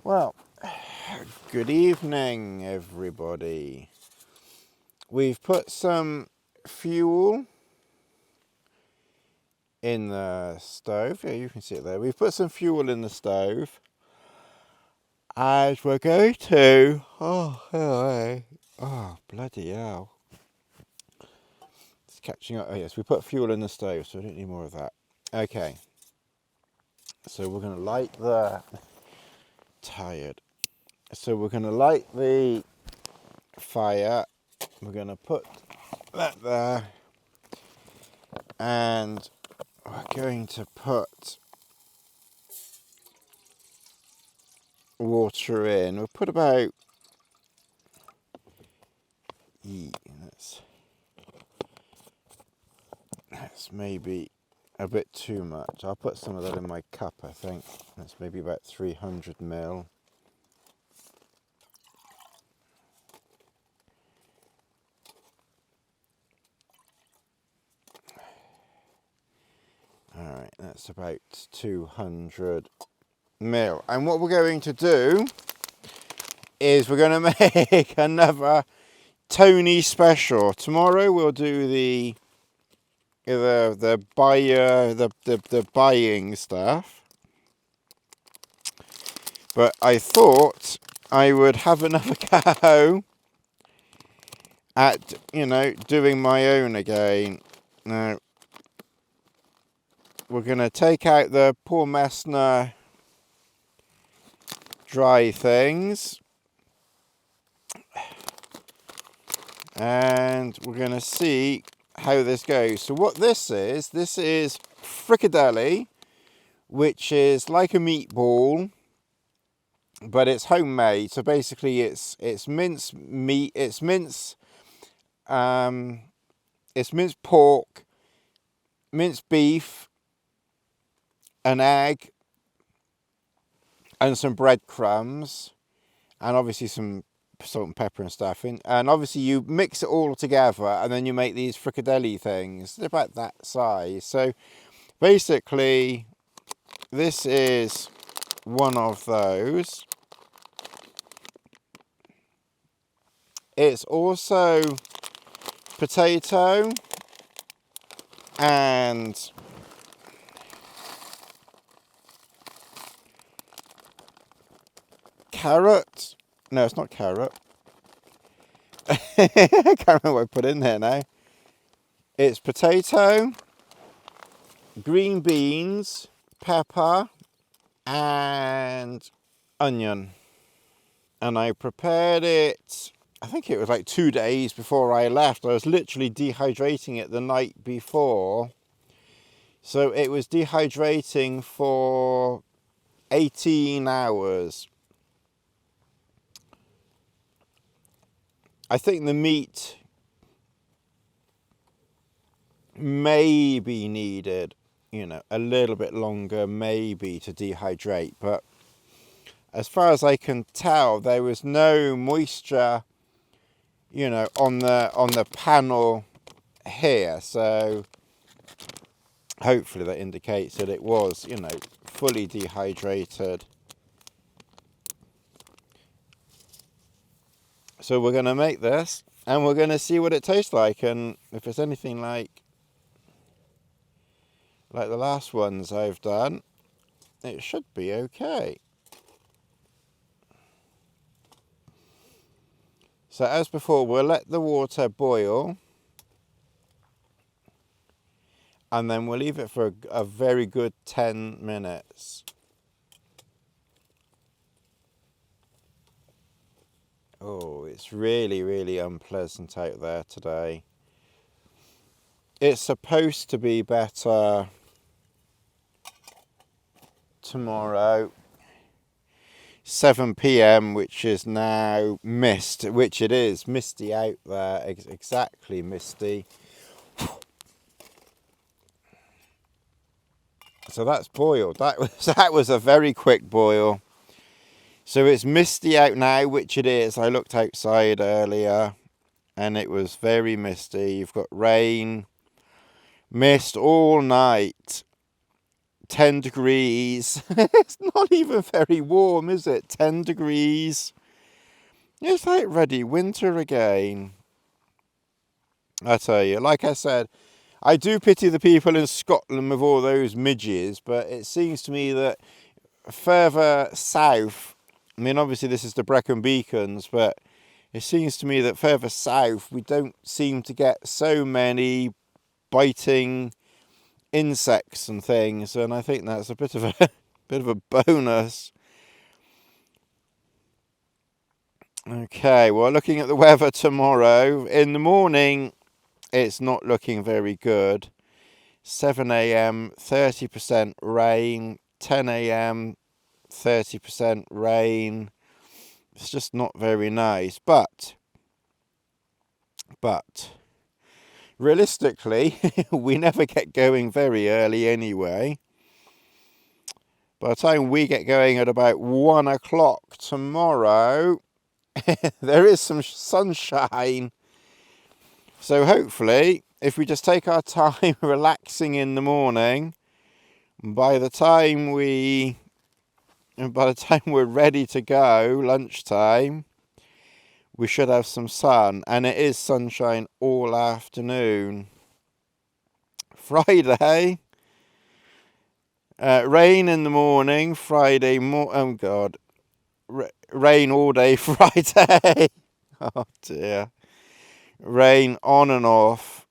Well, good evening, everybody. We've put some fuel in the stove. Yeah, you can see it there. We've put some fuel in the stove. And we're going to... Oh, bloody hell. It's catching up. Oh, yes, we put fuel in the stove, so I don't need more of that. Okay. So we're going to light the... Tired. So we're going to light the fire. We're going to put that there. And we're going to put water in. We'll put about... That's maybe a bit too much. I'll put some of that in my cup, I think. That's maybe about 300 ml. Alright, that's about 200 ml. And what we're going to do is we're going to make another Tony special. Tomorrow we'll do the buying stuff. But I thought I would have another go at, doing my own again. Now, we're going to take out the poor Messner dry things. And we're going to see how this goes. So what this is fricadilly, which is like a meatball, but it's homemade. So basically it's minced meat, it's minced pork, minced beef, an egg, and some breadcrumbs, and obviously some salt and pepper and stuff. And obviously you mix it all together, and then you make these fricadilly things. They're about that size. So basically, this is one of those. It's also potato and carrot. No, it's not carrot. I can't remember what I put in there now. It's potato, green beans, pepper, and onion. And I prepared it, I think it was like 2 days before I left. I was literally dehydrating it the night before. So it was dehydrating for 18 hours. I think the meat maybe needed, a little bit longer maybe to dehydrate. But as far as I can tell, there was no moisture, on the panel here. So hopefully that indicates that it was, fully dehydrated. So we're going to make this, and we're going to see what it tastes like, and if it's anything like the last ones I've done, it should be okay. So as before, we'll let the water boil, and then we'll leave it for a very good 10 minutes. Oh, it's really, really unpleasant out there today. It's supposed to be better tomorrow, 7 p.m, which is now mist, which it is misty out there, exactly misty. So that's boiled. That was a very quick boil. So it's misty out now, which it is. I looked outside earlier and it was very misty. You've got rain, mist all night. 10 degrees. It's not even very warm, is it? 10 degrees. It's like ready winter again. I tell you, like I said, I do pity the people in Scotland with all those midges, but it seems to me that further south, I mean, obviously this is the Brecon Beacons, but it seems to me that further south we don't seem to get so many biting insects and things, and I think that's a bit of a bonus. Okay, well, looking at the weather tomorrow, in the morning it's not looking very good. 7 a.m. 30% rain, 10 a.m. 30% rain. It's just not very nice, but realistically we never get going very early anyway. By the time we get going at about 1 o'clock tomorrow, there is some sunshine. So hopefully, if we just take our time relaxing in the morning, by the time we're ready to go, lunchtime, we should have some sun. And it is sunshine all afternoon. Friday, rain in the morning. Friday, oh God, rain all day Friday. Oh dear. Rain on and off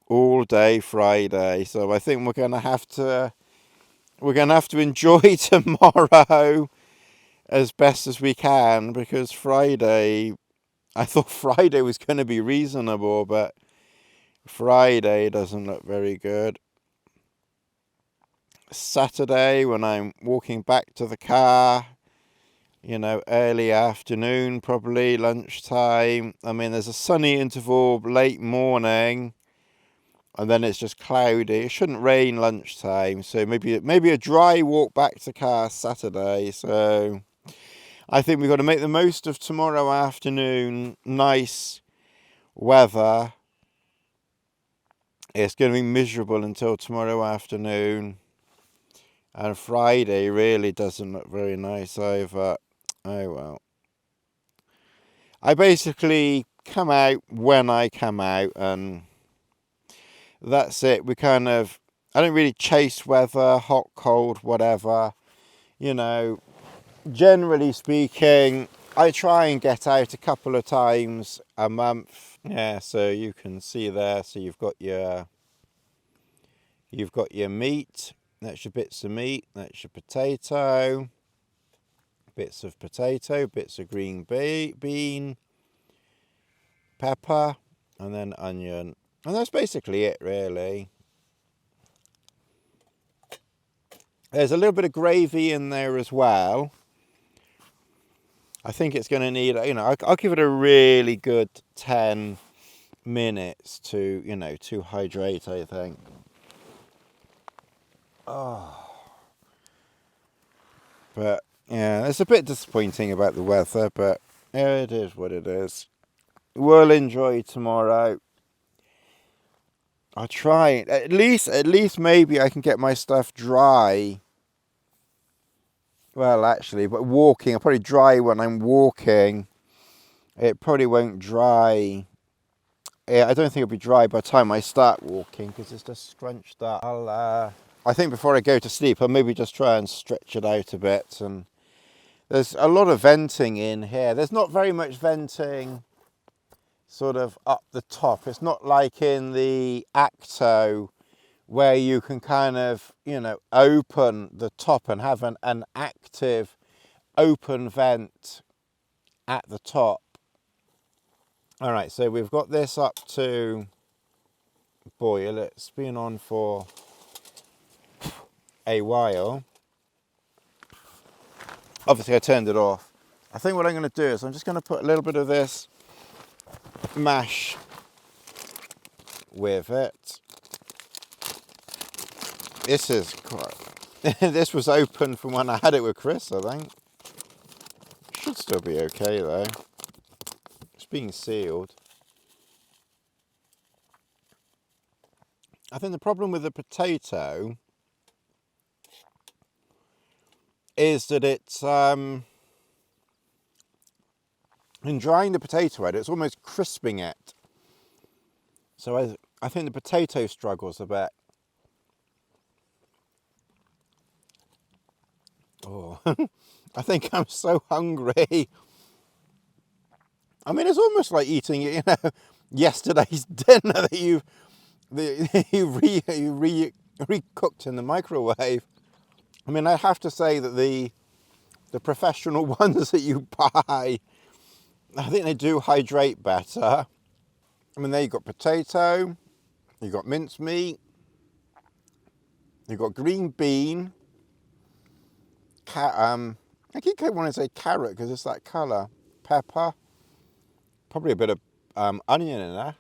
all day Friday. So I think we're going to have to enjoy tomorrow as best as we can, because Friday, I thought Friday was going to be reasonable, but Friday doesn't look very good. Saturday, when I'm walking back to the car, you know, early afternoon, probably lunchtime. I mean, there's a sunny interval late morning, and then it's just cloudy. It shouldn't rain lunchtime, so maybe a dry walk back to the car Saturday. So I think we've got to make the most of tomorrow afternoon. Nice weather. It's going to be miserable until tomorrow afternoon. And Friday really doesn't look very nice either. Oh well. I basically come out when I come out, and that's it. I don't really chase weather, hot, cold, whatever. You know, generally speaking, I try and get out a couple of times a month. Yeah, so you can see there. So you've got your meat. That's your bits of meat. That's your potato. Bits of potato, bits of green bean, pepper, and then onion. And that's basically it, really. There's a little bit of gravy in there as well. I think it's going to need, you know, I'll give it a really good 10 minutes to, you know, to hydrate, I think. Oh. But, yeah, it's a bit disappointing about the weather, but yeah, it is what it is. We'll enjoy tomorrow. I'll try. At least maybe I can get my stuff dry. Well, actually, but walking, I'll probably dry when I'm walking. It probably won't dry. Yeah, I don't think it'll be dry by the time I start walking, because it's just scrunched up. I think before I go to sleep, I'll maybe just try and stretch it out a bit. And there's a lot of venting in here. There's not very much venting sort of up the top. It's not like in the Acto, where you can kind of, you know, open the top and have an active open vent at the top. All right, so we've got this up to boil. It's been on for a while. Obviously I turned it off. I think what I'm going to do is I'm just going to put a little bit of this mash with it. This is quite, this was open from when I had it with Chris, I think. Should still be okay though. It's being sealed. I think the problem with the potato is that it's, in drying the potato out, it's almost crisping it. So I think the potato struggles a bit. Oh, I think I'm so hungry. I mean, it's almost like eating, you know, yesterday's dinner that you recooked in the microwave. I mean, I have to say that the professional ones that you buy, I think they do hydrate better. I mean, there you've got potato, you've got mincemeat, you've got green bean, I keep wanting to say carrot because it's that colour, pepper, probably a bit of onion in there.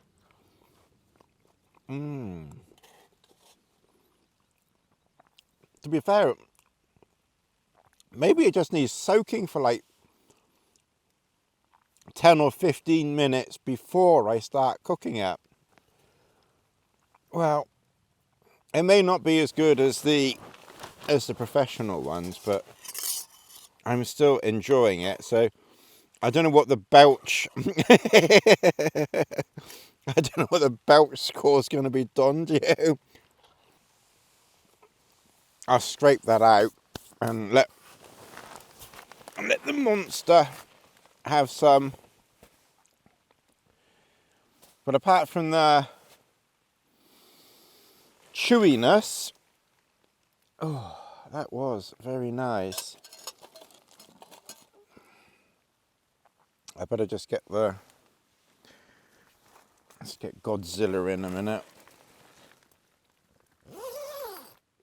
To be fair, maybe it just needs soaking for like 10 or 15 minutes before I start cooking it. Well, it may not be as good as the professional ones, but I'm still enjoying it. So I don't know what the belch I don't know what the belch score is going to be done to you. I'll scrape that out and let the monster have some. But apart from the chewiness, oh, that was very nice. I better just get let's get Godzilla in a minute.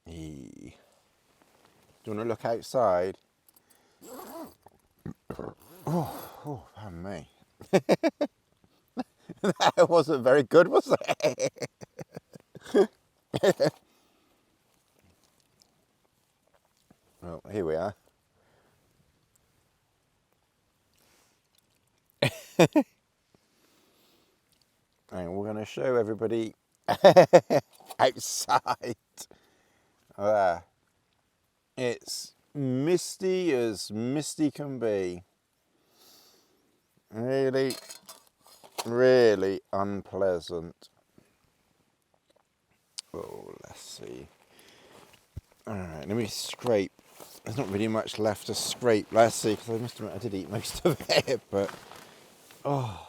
Do you want to look outside? Oh, pardon me. That wasn't very good, was it? Well, here we are. And we're going to show everybody outside. There. It's misty as misty can be. Really, really unpleasant. Oh, let's see. Alright, let me scrape. There's not really much left to scrape. Let's see, because I must admit I did eat most of it, but oh.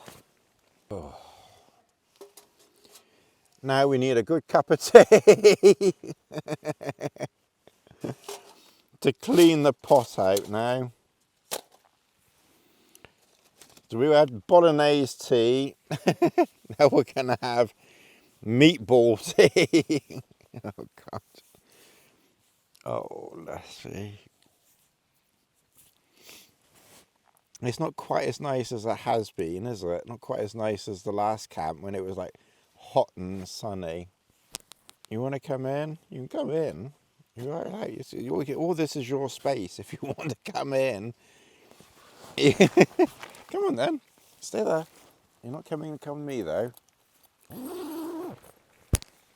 Now we need a good cup of tea to clean the pot out now. So we had bolognese tea. Now we're going to have meatball tea. Oh, God. Oh, let's see. It's not quite as nice as it has been, is it? Not quite as nice as the last camp when it was like hot and sunny. You want to come in? You can come in. You're all right. All this is your space if you want to come in. Come on then. Stay there. You're not coming to come with me though.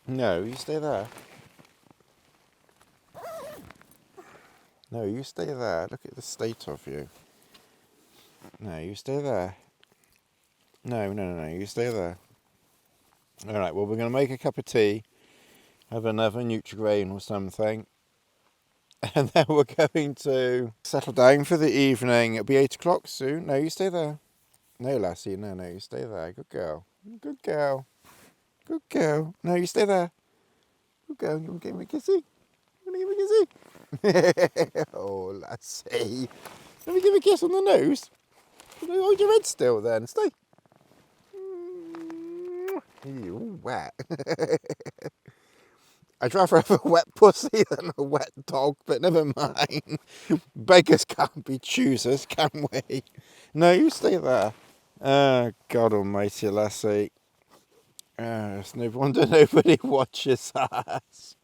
No, you stay there. No, you stay there. Look at the state of you. No, you stay there. No, you stay there. Alright, well, we're going to make a cup of tea, have another Nutrigrain or something, and then we're going to settle down for the evening. It'll be 8 o'clock soon. No, you stay there. No, lassie, no, you stay there. Good girl. Good girl. Good girl. No, you stay there. Good girl. You want to give me a kissy? You want to give me a kissy? Oh, lassie. Let me give you a kiss on the nose. Hold your head still then. Stay. You're all wet. I'd rather have a wet pussy than a wet dog, but never mind. Beggars can't be choosers, can we? No, you stay there. Oh, God almighty, lassie. It's no wonder nobody watches us.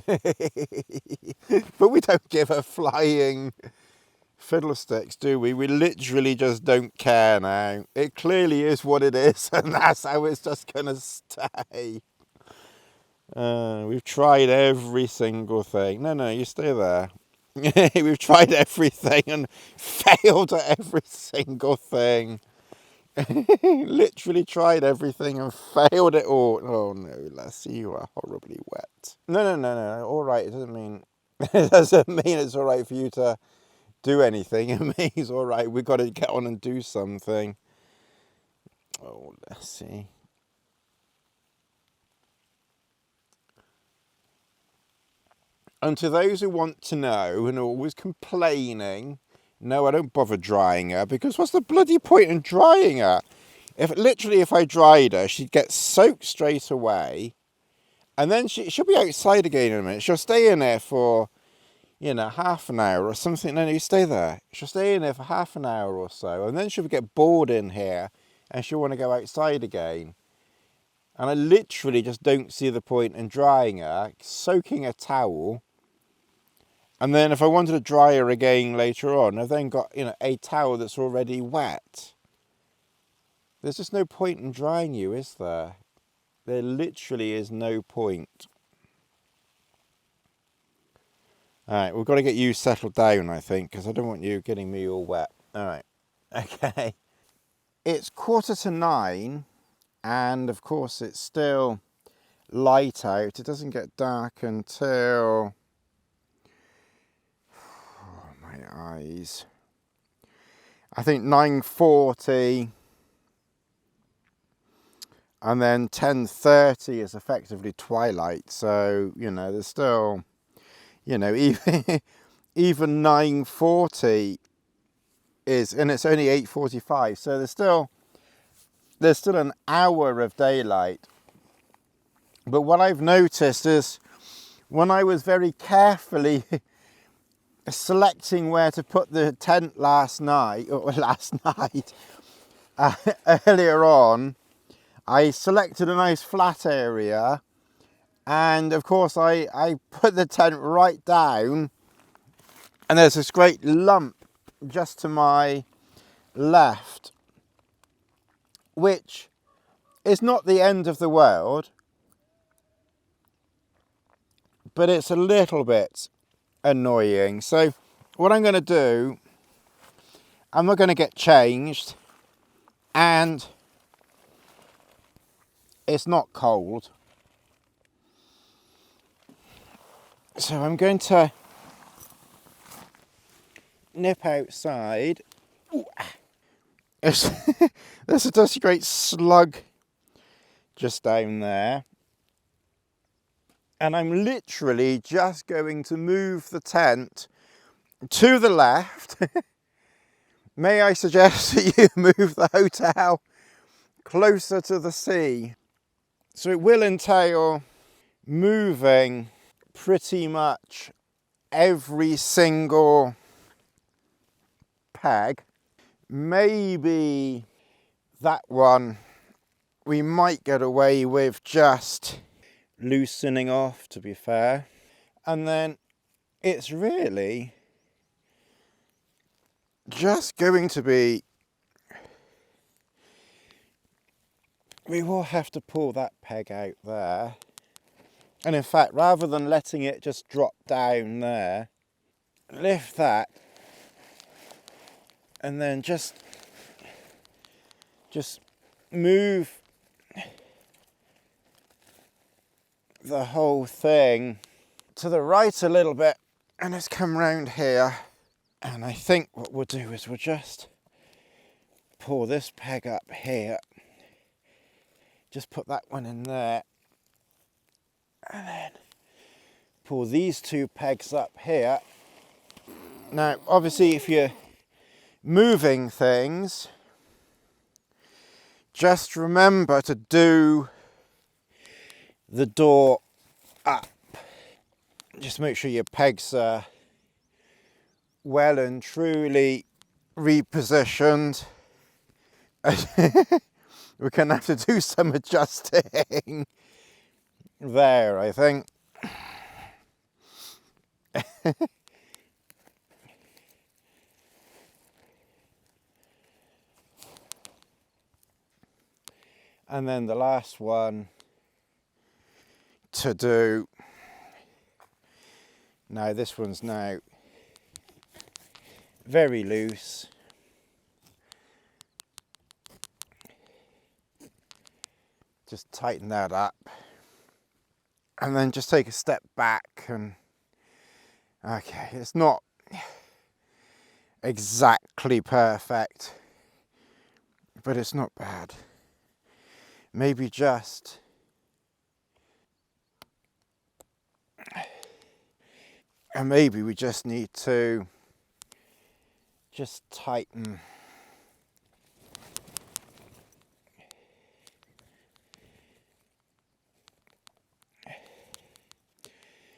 But we don't give a flying fiddlesticks, do we? We literally just don't care now. It clearly is what it is, and that's how it's just going to stay. We've tried every single thing. No, you stay there. We've tried everything and failed at every single thing. Literally tried everything and failed it all. Oh no, Lassie, you are horribly wet. No. All right, it doesn't mean it's all right for you to do anything. It means all right, we've got to get on and do something. Oh, Lassie. And to those who want to know and are always complaining, no, I don't bother drying her, because what's the bloody point in drying her? If I dried her, she'd get soaked straight away, and then she'll be outside again in a minute. She'll stay in there for, half an hour or something. No, you stay there. She'll stay in there for half an hour or so, and then she'll get bored in here, and she'll want to go outside again. And I literally just don't see the point in drying her, soaking a towel. And then if I wanted to dry her again later on, I've then got, a towel that's already wet. There's just no point in drying you, is there? There literally is no point. All right, we've got to get you settled down, I think, because I don't want you getting me all wet. All right, okay. It's 8:45, and of course it's still light out. It doesn't get dark until... Oh, my eyes. I think 9:40, and then 10:30 is effectively twilight. So, there's still, even 9:40 is, and it's only 8:45. So there's still an hour of daylight. But what I've noticed is when I was very carefully selecting where to put the tent earlier on, I selected a nice flat area, and of course I put the tent right down, and there's this great lump just to my left, which is not the end of the world, but it's a little bit annoying. So what I'm going to do, I'm not going to get changed, and it's not cold, so I'm going to nip outside. There's a great slug just down there, and I'm literally just going to move the tent to the left. May I suggest that you move the hotel closer to the sea? So it will entail moving pretty much every single peg. Maybe that one we might get away with just loosening off, to be fair. And then it's really just going to be, we will have to pull that peg out there. And in fact, rather than letting it just drop down there, lift that, and then just move the whole thing to the right a little bit, and let's come round here. And I think what we'll do is we'll just pull this peg up here, just put that one in there, and then pull these two pegs up here. Now obviously if you're moving things, just remember to do the door up. Just make sure your pegs are well and truly repositioned. We're going to have to do some adjusting there, I think. And then the last one to do. Now this one's now very loose. Just tighten that up. And then just take a step back and, okay, it's not exactly perfect, but it's not bad. Maybe just and maybe we just need to just tighten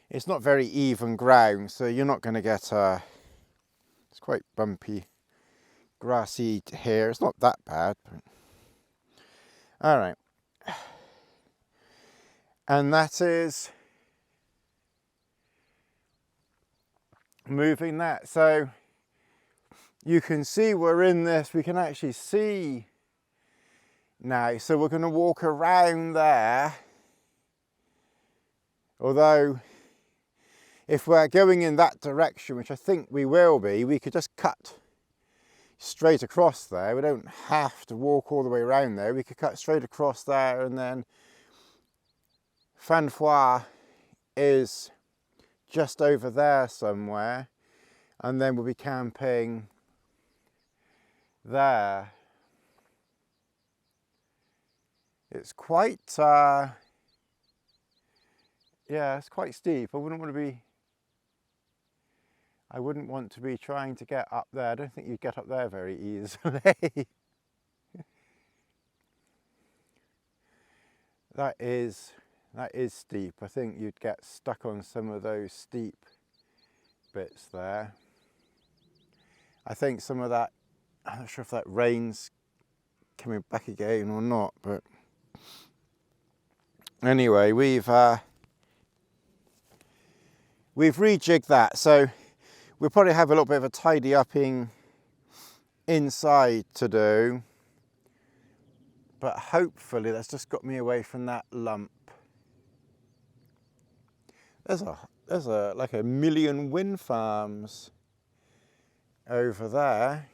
it's not very even ground, so you're not going to get a, it's quite bumpy, grassy here. It's not that bad, but all right. And that is moving that. So you can see we're in this, we can actually see now. So we're going to walk around there. Although, if we're going in that direction, which I think we will be, we could just cut straight across there. We don't have to walk all the way around there. We could cut straight across there, and then Fanfois is just over there somewhere, and then we'll be camping there. It's quite, yeah, it's quite steep. I wouldn't want to be trying to get up there. I don't think you'd get up there very easily. That is steep. I think you'd get stuck on some of those steep bits there. I think some of that, I'm not sure if that rain's coming back again or not, but anyway, we've rejigged that, so we'll probably have a little bit of a tidy upping inside to do, but hopefully that's just got me away from that lump. There's like a million wind farms over there.